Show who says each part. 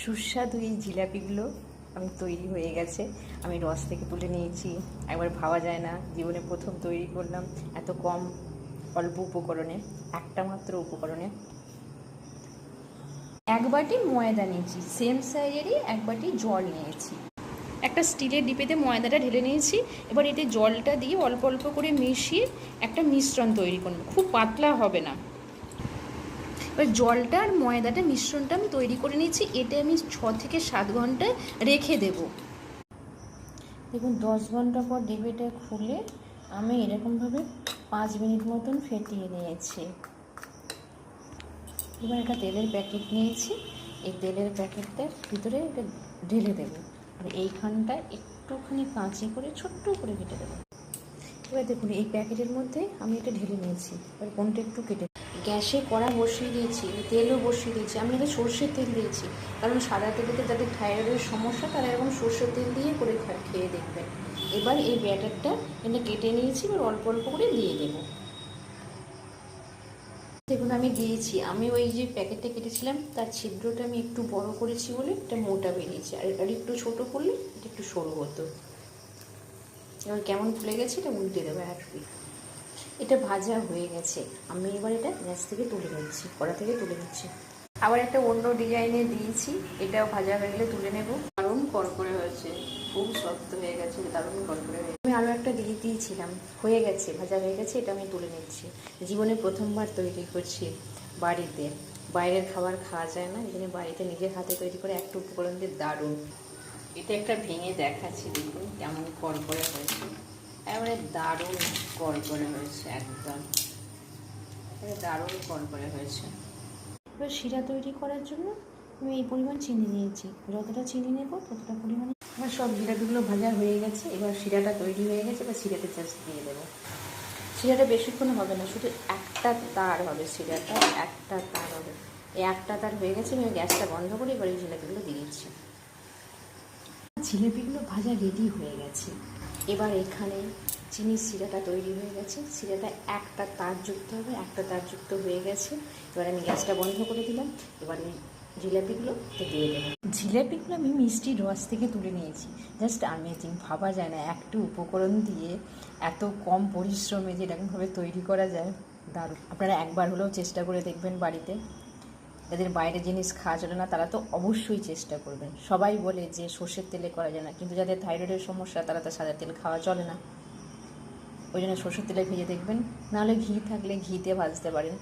Speaker 1: সুস্বাদু এই জিলাপিগুলো আমি তৈরি হয়ে গেছে। আমি রস থেকে তুলে নিয়েছি। একবার ভাবা যায় না, জীবনে প্রথম তৈরি করলাম এত কম অল্প উপকরণে, একটা মাত্র উপকরণে। এক বাটি ময়দা নিয়েছি, সেম সাইজেরই এক বাটি জল নিয়েছি। একটা স্টিলের ডিপেতে ময়দাটা ঢেলে নিয়েছি। এবার এতে জলটা দিয়ে অল্প অল্প করে মিশিয়ে একটা মিশ্রণ তৈরি করব। খুব পাতলা হবে না। এবার জলটা আর ময়দাটা মিশ্রণটা আমি তৈরি করে নিয়েছি। এটা আমি 6 থেকে 7 ঘন্টা রেখে দেব। দেখুন 10 ঘন্টা পর ডিবেটা খুলে আমি এরকমভাবে 5 মিনিট মতন ফেটিয়ে নিয়েছি। এবার একটা তেলের প্যাকেট নিয়েছি। এই তেলের প্যাকেটটার ভিতরে এটা ঢেলে দেবো। আর এইখানটা একটুখানি কাঁচি করে ছোট্ট করে কেটে দেবো। এবার দেখুন এই প্যাকেটের মধ্যে আমি এটা ঢেলে নিয়েছি। এবার কোনটা একটু কেটে গ্যাসে কড়া বসিয়ে দিয়েছি, তেলও বসিয়ে দিয়েছি। আমি এটা সর্ষের তেল দিয়েছি, কারণ সাদা তেলেতে যাদের থাইরয়েডের সমস্যা তারা এরকম সর্ষের তেল দিয়ে করে খেয়ে দেখবেন। এবার এই ব্যাটারটা এটা কেটে নিয়েছি, এবার অল্প অল্প করে দিয়ে দেবো। দেখুন আমি দিয়েছি। আমি ওই যে প্যাকেটটা কেটেছিলাম তার ছিদ্রটা আমি একটু বড় করেছি বলে এটা মোটা বেরিয়েছে, আর একটু ছোটো করলে এটা একটু সরু হতো। এবার কেমন ফুলে গেছে এটা উল্টে দেবো এক পিঠ। এটা ভাজা হয়ে গেছে। আমি এবার এটা গ্যাস থেকে তুলে নিচ্ছি, কড়া থেকে তুলে নিচ্ছি। আবার একটা অন্য ডিজাইনে দিয়েছি, এটাও ভাজা হয়ে গেলে তুলে নেব। দারুণ করকরে হয়েছে, খুব শক্ত হয়ে গেছে, দারুণ করকরে হয়েছে। আমি আরও একটা দিয়ে দিয়েছিলাম, হয়ে গেছে, ভাজা হয়ে গেছে। এটা আমি তুলে নিচ্ছি। জীবনে প্রথমবার তৈরি করছি বাড়িতে। বাইরের খাবার খাওয়া যায় না, এই জন্য বাড়িতে নিজের হাতে তৈরি করে একটা উপকরণ দিয়ে দারুণ। এটা একটা ভেঙে দেখাচ্ছি, দেখুন কেমন করকরে হয়েছে। এবারে দারুণ করকরে হয়েছে, একদম দারুণ করকরে হয়েছে। এবার শিরা তৈরি করার জন্য আমি এই পরিমাণ চিনি নিয়েছি। যতটা চিনি নেব ততটা পরিমাণে। আমার সব জিলাপিগুলো ভাজা হয়ে গেছে। এবার শিরাটা তৈরি হয়ে গেছে। এবার শিরাতে জাস্ট দিয়ে দেবো। শিরাটা বেশিক্ষণ হবে না, শুধু একটা তার হবে। শিরাটা একটা তার হবে। এই একটা তার হয়ে গেছে। আমি গ্যাসটা বন্ধ করে এবার এই জিলাপিগুলো দিয়ে দিচ্ছি। জিলাপিগুলো ভাজা রেডি হয়ে গেছে। এবার এখানে চিনির শিরাটা তৈরি হয়ে গেছে। শিরাটা একটা তার যুক্ত হবে, একটা তার যুক্ত হয়ে গেছে। এবার আমি গ্যাসটা বন্ধ করে দিলাম। এবার আমি জিলাপিগুলো দিয়ে দেবো। জিলাপিগুলো আমি মিষ্টি রস থেকে তুলে নিয়েছি। জাস্ট আমেজিং, ভাবা যায় না একটু উপকরণ দিয়ে এত কম পরিশ্রমে যে এরকমভাবে তৈরি করা যায়। দারুণ। আপনারা একবার হলেও চেষ্টা করে দেখবেন বাড়িতে। যাদের বাইরের জিনিস খাওয়া চলে না তারা তো অবশ্যই চেষ্টা করবেন। সবাই বলে যে সর্ষের তেলে করা যায় না, কিন্তু যাদের থাইরয়েডের সমস্যা তারা তো সাদা তেল খাওয়া চলে না। ওই জন্য সর্ষের তেলে ভেজে দেখবেন, নাহলে ঘি থাকলে ঘিতে ভাজতে পারেন।